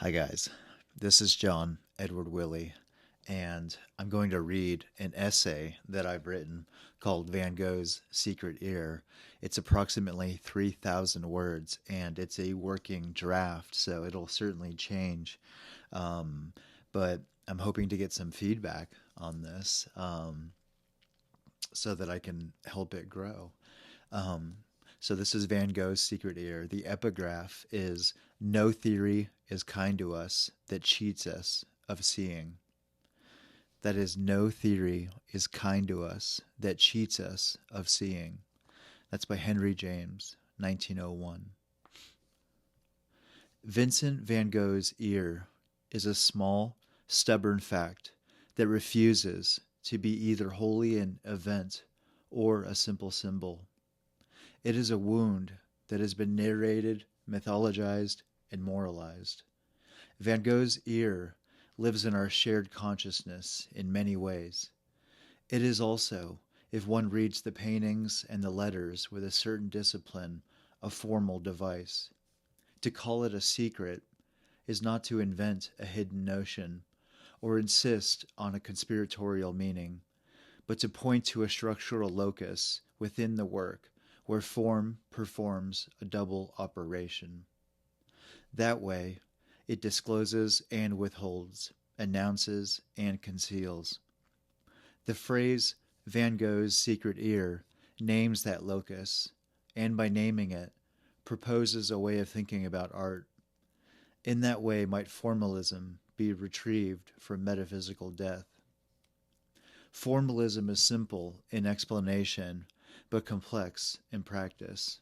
Hi, guys. This is John Edward Willie, and I'm going to read an essay that I've written called Van Gogh's Secret Ear. It's approximately 3,000 words, and it's a working draft, so it'll certainly change. But I'm hoping to get some feedback on this so that I can help it grow. Um, so this is Van Gogh's Secret Ear. The epigraph is "No theory is kind to us that cheats us of seeing." That is, no theory is kind to us that cheats us of seeing. That's by Henry James, 1901. Vincent van Gogh's ear is a small, stubborn fact that refuses to be either wholly an event or a simple symbol. It is a wound that has been narrated, mythologized, and moralized. Van Gogh's ear lives in our shared consciousness in many ways. It is also, if one reads the paintings and the letters with a certain discipline, a formal device. To call it a secret is not to invent a hidden notion or insist on a conspiratorial meaning, but to point to a structural locus within the work where form performs a double operation. That way, it discloses and withholds, announces and conceals. The phrase Van Gogh's secret ear names that locus, and by naming it, proposes a way of thinking about art. In that way might formalism be retrieved from metaphysical death. Formalism is simple in explanation, but complex in practice.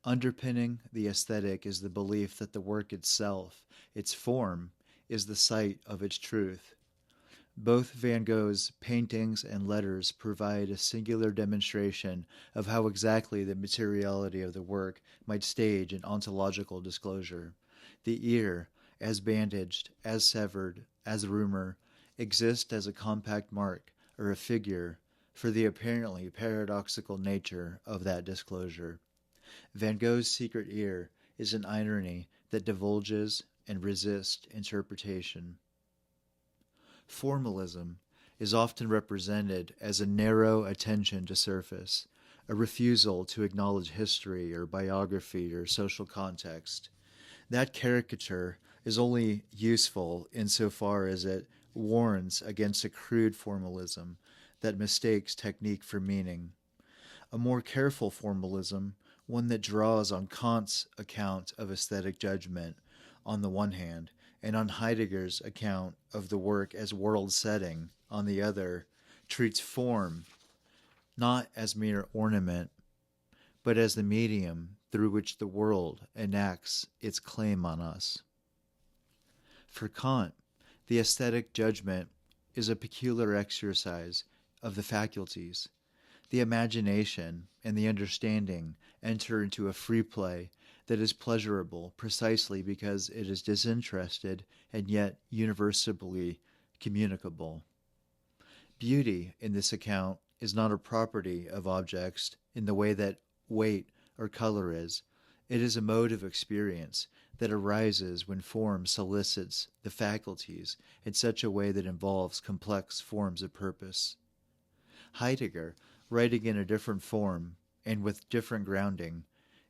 Underpinning the aesthetic is the belief that the work itself, its form, is the site of its truth. Both Van Gogh's paintings and letters provide a singular demonstration of how exactly the materiality of the work might stage an ontological disclosure. The ear, as bandaged, as severed, as rumor, exists as a compact mark or a figure for the apparently paradoxical nature of that disclosure. Van Gogh's secret ear is an irony that divulges and resists interpretation. Formalism is often represented as a narrow attention to surface, a refusal to acknowledge history or biography or social context. That caricature is only useful insofar as it warns against a crude formalism that mistakes technique for meaning. A more careful formalism, one that draws on Kant's account of aesthetic judgment on the one hand, and on Heidegger's account of the work as world setting on the other, treats form not as mere ornament, but as the medium through which the world enacts its claim on us. For Kant, the aesthetic judgment is a peculiar exercise of the faculties. The imagination and the understanding enter into a free play that is pleasurable precisely because it is disinterested and yet universally communicable. Beauty, in this account, is not a property of objects in the way that weight or color is. It is a mode of experience that arises when form solicits the faculties in such a way that involves complex forms of purpose. Heidegger, writing in a different form and with different grounding,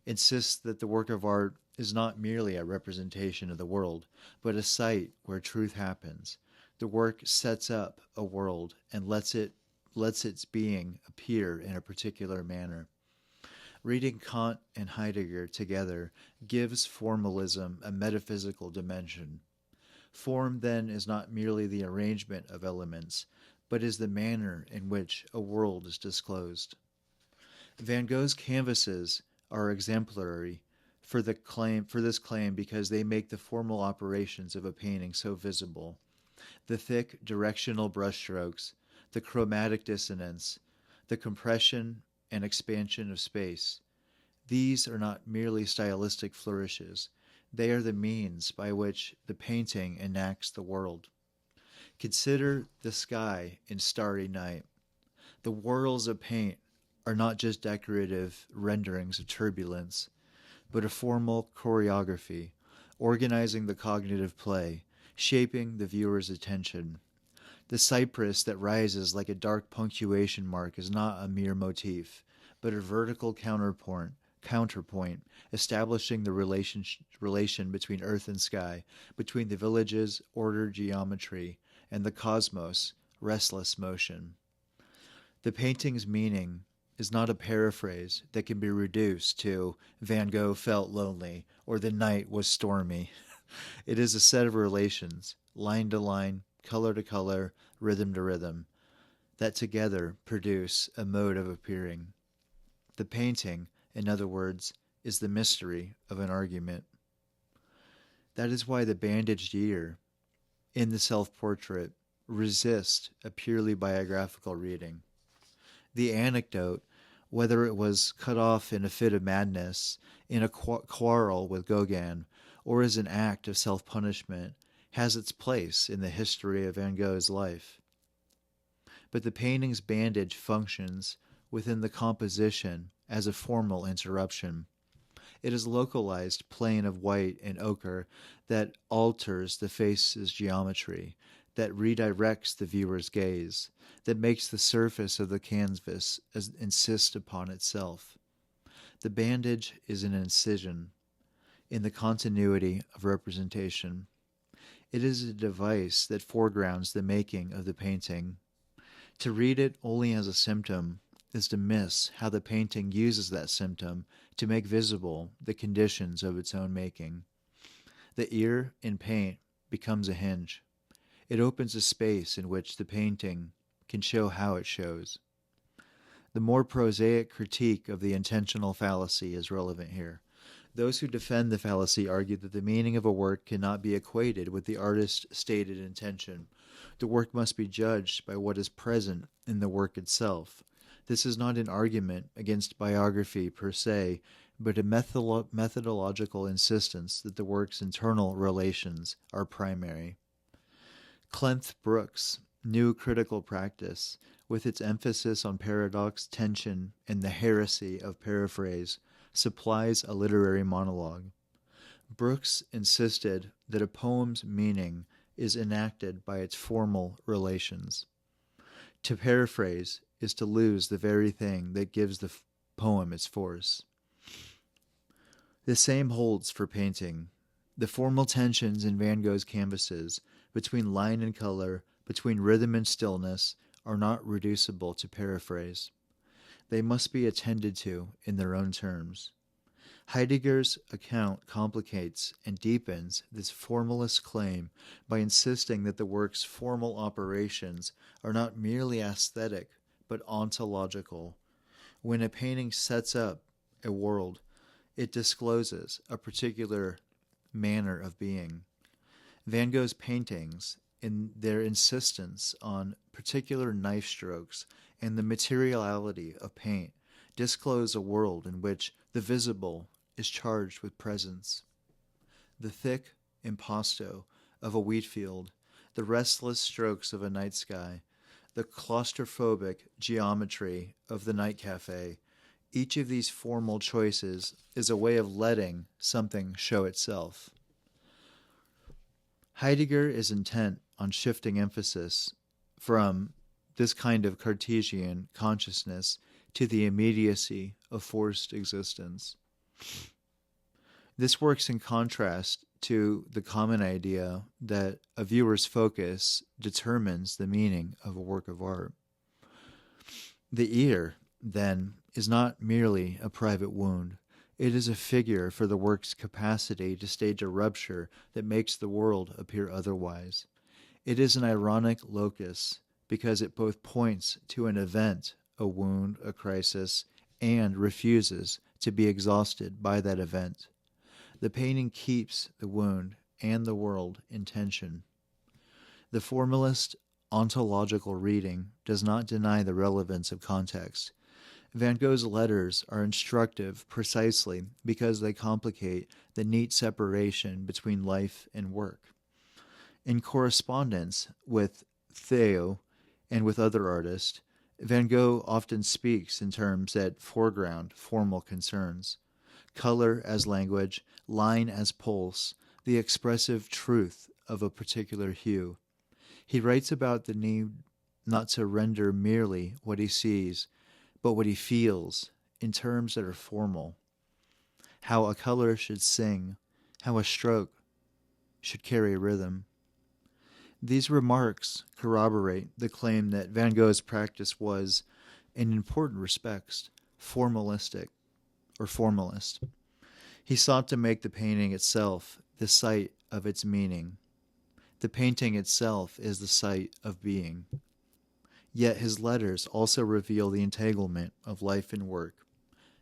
insists that the work of art is not merely a representation of the world, but a site where truth happens. The work sets up a world and lets its being appear in a particular manner. Reading Kant and Heidegger together gives formalism a metaphysical dimension. Form, then, is not merely the arrangement of elements, but is the manner in which a world is disclosed. Van Gogh's canvases are exemplary for this claim because they make the formal operations of a painting so visible. The thick directional brushstrokes, the chromatic dissonance, the compression and expansion of space. These are not merely stylistic flourishes. They are the means by which the painting enacts the world. Consider the sky in starry night. The whirls of paint are not just decorative renderings of turbulence, but a formal choreography, organizing the cognitive play, shaping the viewer's attention. The cypress that rises like a dark punctuation mark is not a mere motif, but a vertical counterpoint, establishing the relation between earth and sky, between the village's ordered geometry and the cosmos' restless motion. The painting's meaning is not a paraphrase that can be reduced to Van Gogh felt lonely or the night was stormy. It is a set of relations, line to line, color to color, rhythm to rhythm, that together produce a mode of appearing. The painting, in other words, is the mystery of an argument. That is why the bandaged ear in the self-portrait resists a purely biographical reading. The anecdote, whether it was cut off in a fit of madness, in a quarrel with Gauguin, or as an act of self-punishment, has its place in the history of Van Gogh's life. But the painting's bandage functions within the composition as a formal interruption. It is localized plane of white and ochre that alters the face's geometry, that redirects the viewer's gaze, that makes the surface of the canvas insist upon itself. The bandage is an incision in the continuity of representation. It is a device that foregrounds the making of the painting. To read it only as a symptom is to miss how the painting uses that symptom to make visible the conditions of its own making. The ear in paint becomes a hinge. It opens a space in which the painting can show how it shows. The more prosaic critique of the intentional fallacy is relevant here. Those who defend the fallacy argue that the meaning of a work cannot be equated with the artist's stated intention. The work must be judged by what is present in the work itself. This is not an argument against biography per se, but a methodological insistence that the work's internal relations are primary. Clemph Brooks' new critical practice, with its emphasis on paradox, tension, and the heresy of paraphrase, supplies a literary monologue. Brooks insisted that a poem's meaning is enacted by its formal relations. To paraphrase is to lose the very thing that gives the poem its force. The same holds for painting. The formal tensions in Van Gogh's canvases, between line and color, between rhythm and stillness, are not reducible to paraphrase. They must be attended to in their own terms. Heidegger's account complicates and deepens this formalist claim by insisting that the work's formal operations are not merely aesthetic, but ontological. When a painting sets up a world, it discloses a particular manner of being. Van Gogh's paintings, in their insistence on particular knife strokes and the materiality of paint, disclose a world in which the visible is charged with presence. The thick impasto of a wheat field, the restless strokes of a night sky, the claustrophobic geometry of the night cafe, each of these formal choices is a way of letting something show itself. Heidegger is intent on shifting emphasis from this kind of Cartesian consciousness to the immediacy of forced existence. This works in contrast to the common idea that a viewer's focus determines the meaning of a work of art. The ear, then, is not merely a private wound. It is a figure for the work's capacity to stage a rupture that makes the world appear otherwise. It is an ironic locus because it both points to an event, a wound, a crisis, and refuses to be exhausted by that event. The painting keeps the wound and the world in tension. The formalist ontological reading does not deny the relevance of context. Van Gogh's letters are instructive precisely because they complicate the neat separation between life and work. In correspondence with Theo and with other artists, Van Gogh often speaks in terms that foreground formal concerns. Color as language, line as pulse, the expressive truth of a particular hue. He writes about the need not to render merely what he sees, but what he feels in terms that are formal. How a color should sing, how a stroke should carry rhythm. These remarks corroborate the claim that Van Gogh's practice was, in important respects, formalistic or formalist. He sought to make the painting itself the site of its meaning. The painting itself is the site of being. Yet his letters also reveal the entanglement of life and work,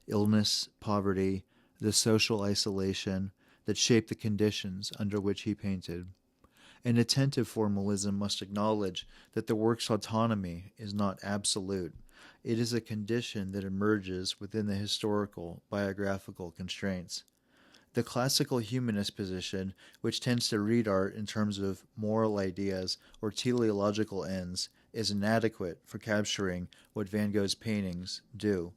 illness, poverty, the social isolation that shaped the conditions under which he painted. An attentive formalism must acknowledge that the work's autonomy is not absolute. It is a condition that emerges within the historical, biographical constraints. The classical humanist position, which tends to read art in terms of moral ideas or teleological ends, is inadequate for capturing what Van Gogh's paintings do.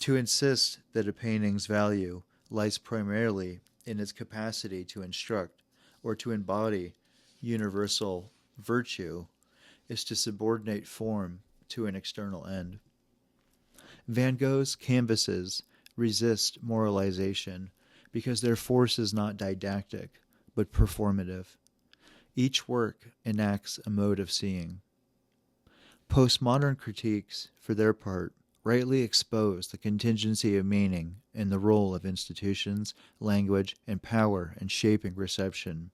To insist that a painting's value lies primarily in its capacity to instruct or to embody universal virtue is to subordinate form to an external end. Van Gogh's canvases resist moralization because their force is not didactic, but performative. Each work enacts a mode of seeing. Postmodern critiques, for their part, rightly expose the contingency of meaning and the role of institutions, language, and power in shaping reception.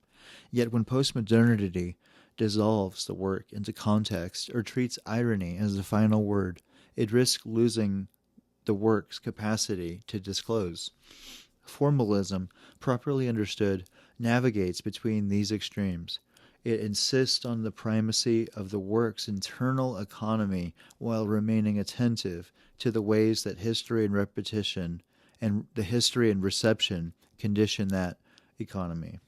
Yet when postmodernity dissolves the work into context or treats irony as the final word, it risks losing the work's capacity to disclose. Formalism, properly understood, navigates between these extremes. It insists on the primacy of the work's internal economy while remaining attentive to the ways that history and repetition and the history and reception condition that economy.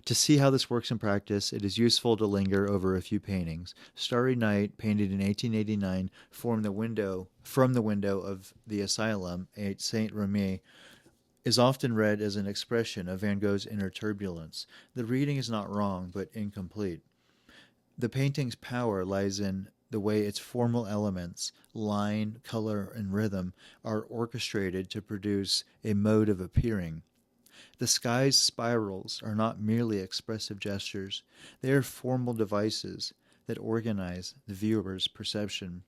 To see how this works in practice, it is useful to linger over a few paintings. Starry Night, painted in 1889, from the window of the Asylum at Saint Remy, is often read as an expression of Van Gogh's inner turbulence. The reading is not wrong, but incomplete. The painting's power lies in the way its formal elements, line, color, and rhythm, are orchestrated to produce a mode of appearing. The sky's spirals are not merely expressive gestures. They are formal devices that organize the viewer's perception.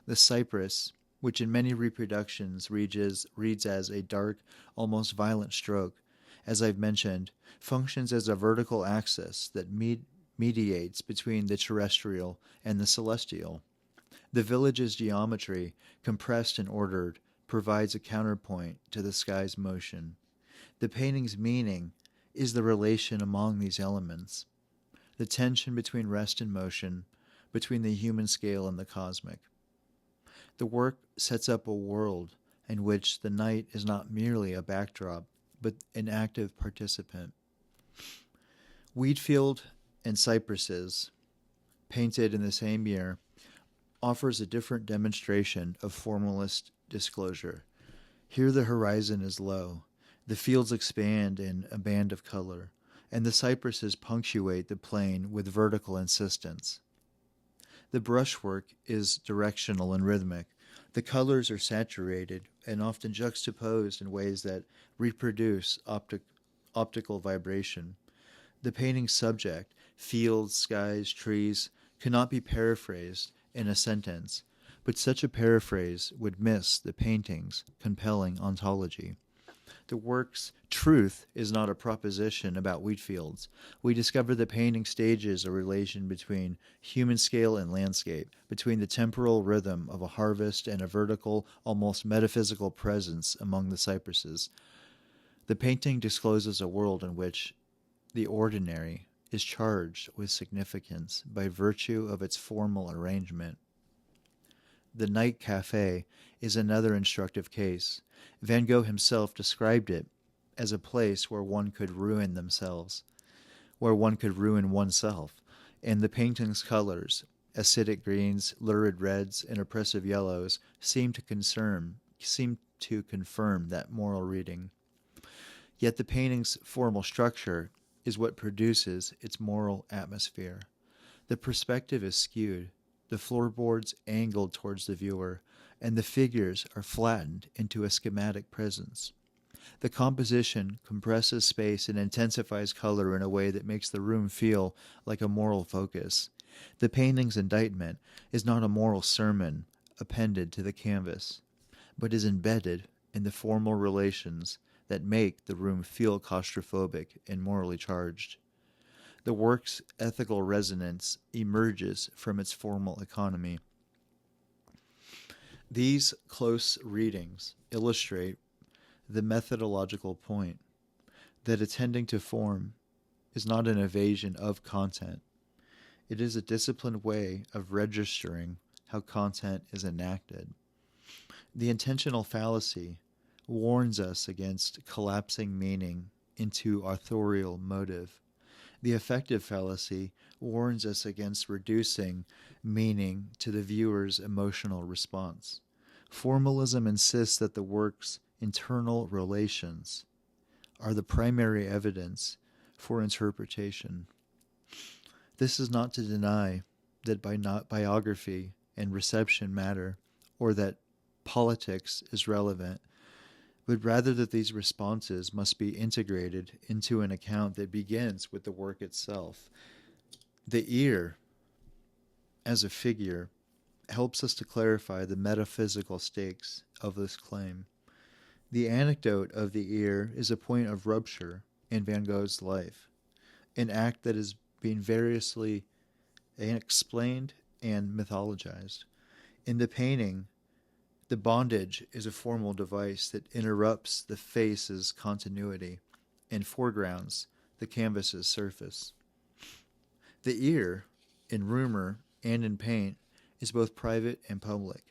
The cypress, which in many reproductions reads as a dark, almost violent stroke, as I've mentioned, functions as a vertical axis that mediates between the terrestrial and the celestial. The village's geometry, compressed and ordered, provides a counterpoint to the sky's motion. The painting's meaning is the relation among these elements, the tension between rest and motion, between the human scale and the cosmic. The work sets up a world in which the night is not merely a backdrop, but an active participant. Wheatfield and Cypresses, painted in the same year, offers a different demonstration of formalist disclosure. Here the horizon is low. The fields expand in a band of color, and the cypresses punctuate the plain with vertical insistence. The brushwork is directional and rhythmic. The colors are saturated and often juxtaposed in ways that reproduce optical vibration. The painting's subject, fields, skies, trees, cannot be paraphrased in a sentence, but such a paraphrase would miss the painting's compelling ontology. The work's truth is not a proposition about wheat fields. We discover the painting stages a relation between human scale and landscape, between the temporal rhythm of a harvest and a vertical, almost metaphysical presence among the cypresses. The painting discloses a world in which the ordinary is charged with significance by virtue of its formal arrangement. The Night Café is another instructive case. Van Gogh himself described it as a place where one could ruin themselves, where one could ruin oneself, and the painting's colors, acidic greens, lurid reds, and oppressive yellows, seem to confirm that moral reading. Yet the painting's formal structure is what produces its moral atmosphere. The perspective is skewed, the floorboards angled towards the viewer, and the figures are flattened into a schematic presence. The composition compresses space and intensifies color in a way that makes the room feel like a moral focus. The painting's indictment is not a moral sermon appended to the canvas, but is embedded in the formal relations that make the room feel claustrophobic and morally charged. The work's ethical resonance emerges from its formal economy. These close readings illustrate the methodological point that attending to form is not an evasion of content. It is a disciplined way of registering how content is enacted. The intentional fallacy warns us against collapsing meaning into authorial motive. The affective fallacy warns us against reducing meaning to the viewer's emotional response. Formalism insists that the work's internal relations are the primary evidence for interpretation. This is not to deny that biography and reception matter, or that politics is relevant, but rather that these responses must be integrated into an account that begins with the work itself. The ear, as a figure, helps us to clarify the metaphysical stakes of this claim. The anecdote of the ear is a point of rupture in Van Gogh's life, an act that is being variously explained and mythologized. In the painting, the bondage is a formal device that interrupts the face's continuity and foregrounds the canvas's surface. The ear, in rumor and in paint, is both private and public,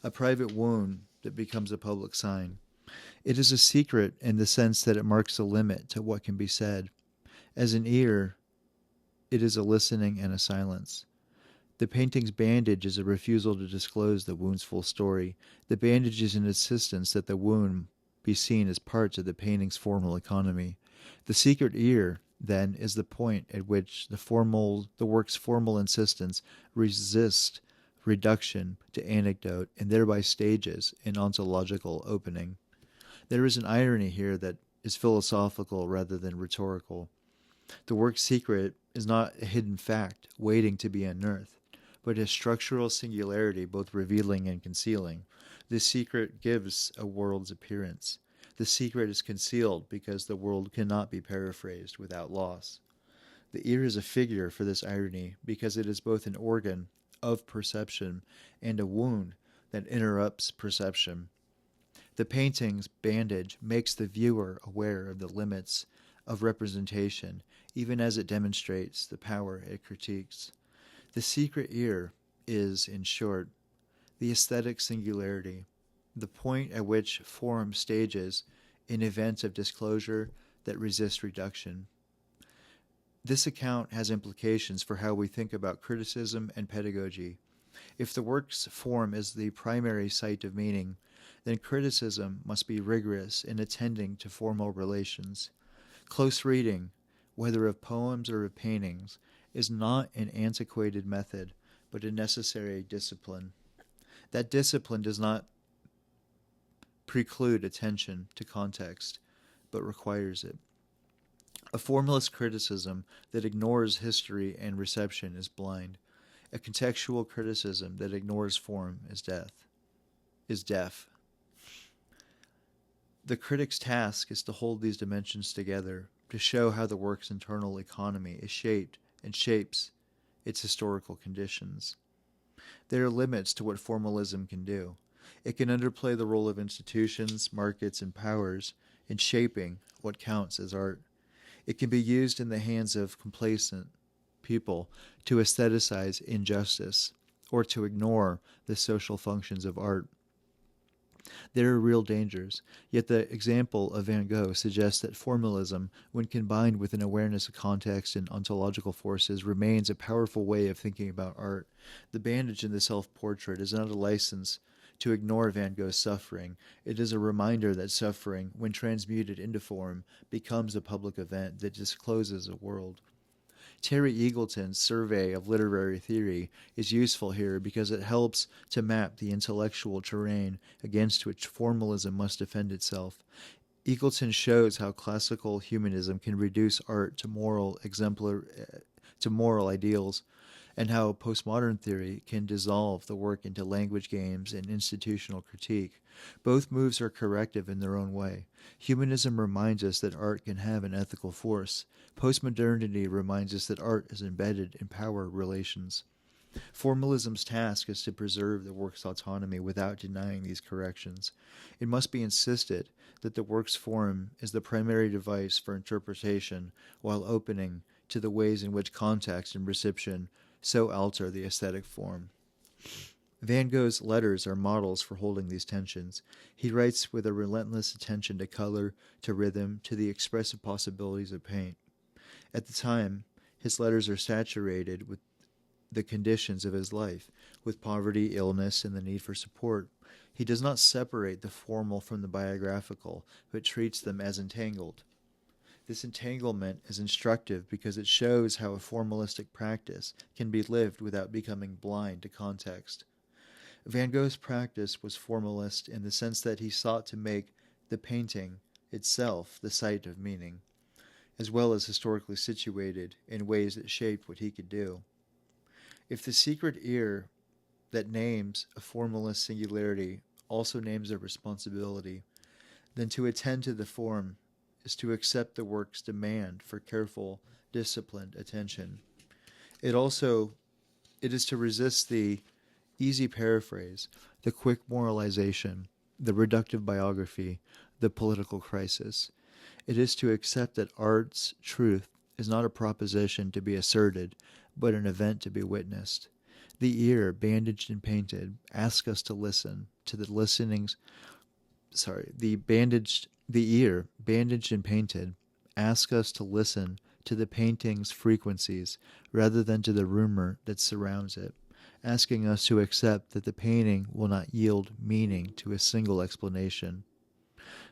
a private wound that becomes a public sign. It is a secret in the sense that it marks a limit to what can be said. As an ear, it is a listening and a silence. The painting's bandage is a refusal to disclose the wound's full story. The bandage is an insistence that the wound be seen as parts of the painting's formal economy. The secret ear, then, is the point at which the work's formal insistence resists reduction to anecdote and thereby stages an ontological opening. There is an irony here that is philosophical rather than rhetorical. The work's secret is not a hidden fact waiting to be unearthed, but a structural singularity both revealing and concealing. The secret gives a world's appearance. The secret is concealed because the world cannot be paraphrased without loss. The ear is a figure for this irony because it is both an organ of perception and a wound that interrupts perception. The painting's bandage makes the viewer aware of the limits of representation, even as it demonstrates the power it critiques. The secret ear is, in short, the aesthetic singularity, the point at which form stages an event of disclosure that resists reduction. This account has implications for how we think about criticism and pedagogy. If the work's form is the primary site of meaning, then criticism must be rigorous in attending to formal relations. Close reading, whether of poems or of paintings, is not an antiquated method, but a necessary discipline. That discipline does not preclude attention to context, but requires it. A formalist criticism that ignores history and reception is blind. A contextual criticism that ignores form is deaf. The critic's task is to hold these dimensions together, to show how the work's internal economy is shaped and shapes its historical conditions. There are limits to what formalism can do. It can underplay the role of institutions, markets, and powers in shaping what counts as art. It can be used in the hands of complacent people to aestheticize injustice or to ignore the social functions of art. There are real dangers, yet the example of Van Gogh suggests that formalism, when combined with an awareness of context and ontological forces, remains a powerful way of thinking about art. The bandage in the self-portrait is not a license to ignore Van Gogh's suffering. It is a reminder that suffering, when transmuted into form, becomes a public event that discloses a world. Terry Eagleton's survey of literary theory is useful here because it helps to map the intellectual terrain against which formalism must defend itself. Eagleton shows how classical humanism can reduce art to moral ideals, and how postmodern theory can dissolve the work into language games and institutional critique. Both moves are corrective in their own way. Humanism reminds us that art can have an ethical force. Postmodernity reminds us that art is embedded in power relations. Formalism's task is to preserve the work's autonomy without denying these corrections. It must be insisted that the work's form is the primary device for interpretation while opening to the ways in which context and reception so alter the aesthetic form. Van Gogh's letters are models for holding these tensions. He writes with a relentless attention to color, to rhythm, to the expressive possibilities of paint. At the time, his letters are saturated with the conditions of his life, with poverty, illness, and the need for support. He does not separate the formal from the biographical, but treats them as entangled. This entanglement is instructive because it shows how a formalistic practice can be lived without becoming blind to context. Van Gogh's practice was formalist in the sense that he sought to make the painting itself the site of meaning, as well as historically situated in ways that shaped what he could do. If the secret ear that names a formalist singularity also names a responsibility, then to attend to the form is to accept the work's demand for careful, disciplined attention. It is to resist the easy paraphrase, the quick moralization, the reductive biography, the political crisis. It is to accept that art's truth is not a proposition to be asserted, but an event to be witnessed. The ear, bandaged and painted, asks us to listen to the listenings. The ear, bandaged and painted, asks us to listen to the painting's frequencies rather than to the rumor that surrounds it, asking us to accept that the painting will not yield meaning to a single explanation.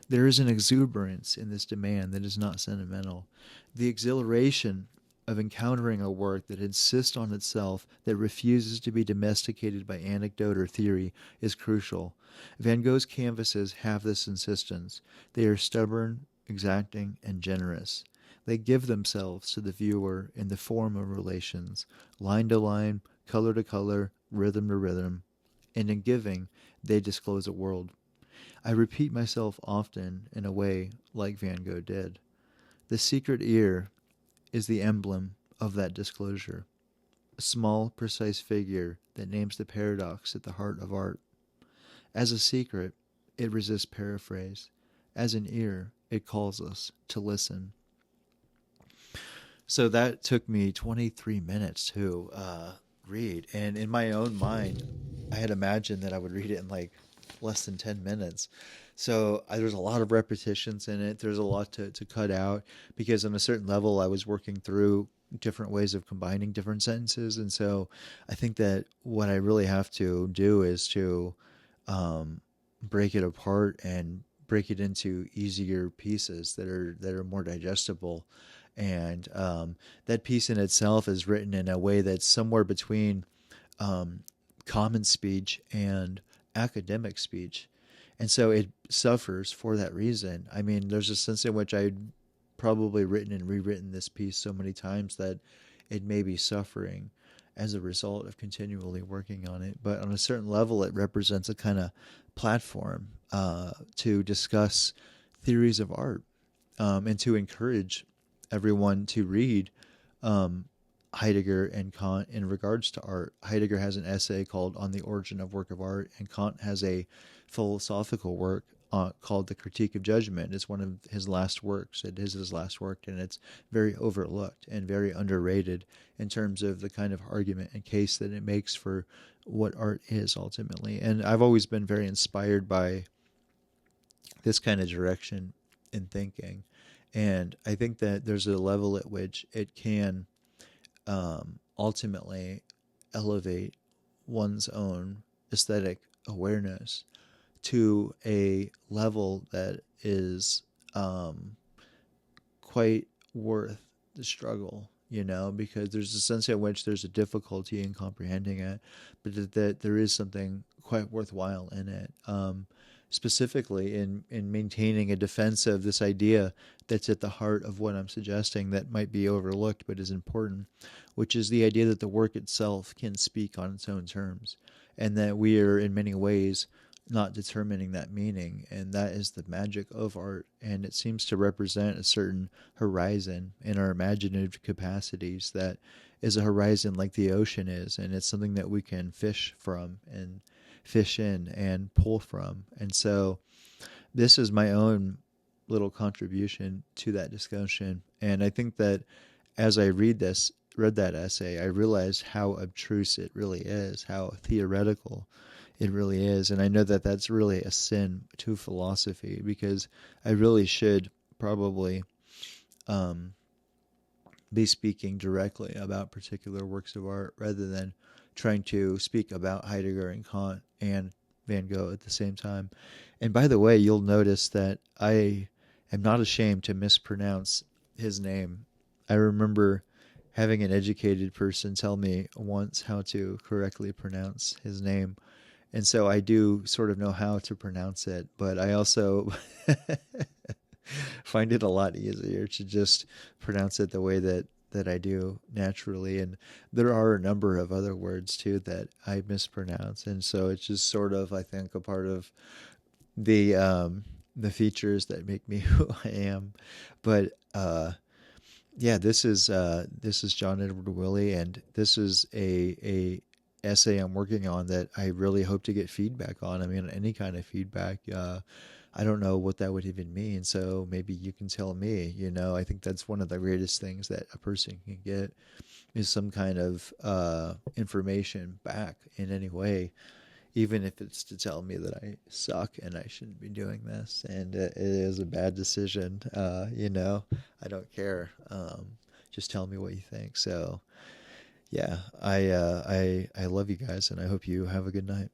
There is an exuberance in this demand that is not sentimental. The exhilaration of encountering a work that insists on itself, that refuses to be domesticated by anecdote or theory, is crucial. Van Gogh's canvases have this insistence. They are stubborn, exacting, and generous. They give themselves to the viewer in the form of relations, line to line, color to color, rhythm to rhythm, and in giving, they disclose a world. I repeat myself often in a way like Van Gogh did. The secret ear is the emblem of that disclosure, a small, precise figure that names the paradox at the heart of art. As a secret, it resists paraphrase. As an ear, it calls us to listen. So that took me 23 minutes to read, and in my own mind, I had imagined that I would read it in like less than 10 minutes. So there's a lot of repetitions in it. There's a lot to cut out because on a certain level I was working through different ways of combining different sentences. And so I think that what I really have to do is to break it apart and break it into easier pieces that are more digestible. And that piece in itself is written in a way that's somewhere between common speech and academic speech. And so it suffers for that reason. I mean, there's a sense in which I'd probably written and rewritten this piece so many times that it may be suffering as a result of continually working on it. But on a certain level, it represents a kind of platform to discuss theories of art and to encourage everyone to read Heidegger and Kant in regards to art. Heidegger has an essay called On the Origin of Work of Art, and Kant has a philosophical work called The Critique of Judgment. It's one of his last works. It is his last work, and it's very overlooked and very underrated in terms of the kind of argument and case that it makes for what art is ultimately. And I've always been very inspired by this kind of direction in thinking. And I think that there's a level at which it can ultimately elevate one's own aesthetic awareness to a level that is quite worth the struggle, because there's a sense in which there's a difficulty in comprehending it, but that there is something quite worthwhile in it. Specifically in maintaining a defense of this idea that's at the heart of what I'm suggesting that might be overlooked but is important, which is the idea that the work itself can speak on its own terms, and that we are in many ways not determining that meaning, and that is the magic of art, and it seems to represent a certain horizon in our imaginative capacities that is a horizon like the ocean is, and it's something that we can fish from and fish in and pull from. And so this is my own little contribution to that discussion, and I think that as I read that essay, I realized how abstruse it really is, how theoretical it really is. And I know that that's really a sin to philosophy, because I really should probably be speaking directly about particular works of art rather than trying to speak about Heidegger and Kant and Van Gogh at the same time. And by the way, you'll notice that I am not ashamed to mispronounce his name. I remember having an educated person tell me once how to correctly pronounce his name. And so I do sort of know how to pronounce it, but I also find it a lot easier to just pronounce it the way that I do naturally. And there are a number of other words too that I mispronounce. And so it's just sort of, I think, a part of the features that make me who I am. But yeah, this is John Edward Willey, and this is a essay I'm working on that I really hope to get feedback on. I mean, any kind of feedback. I don't know what that would even mean, so maybe you can tell me. I think that's one of the greatest things that a person can get is some kind of information back in any way, even if it's to tell me that I suck and I shouldn't be doing this and it is a bad decision. I don't care. Just tell me what you think. So yeah, I love you guys, and I hope you have a good night.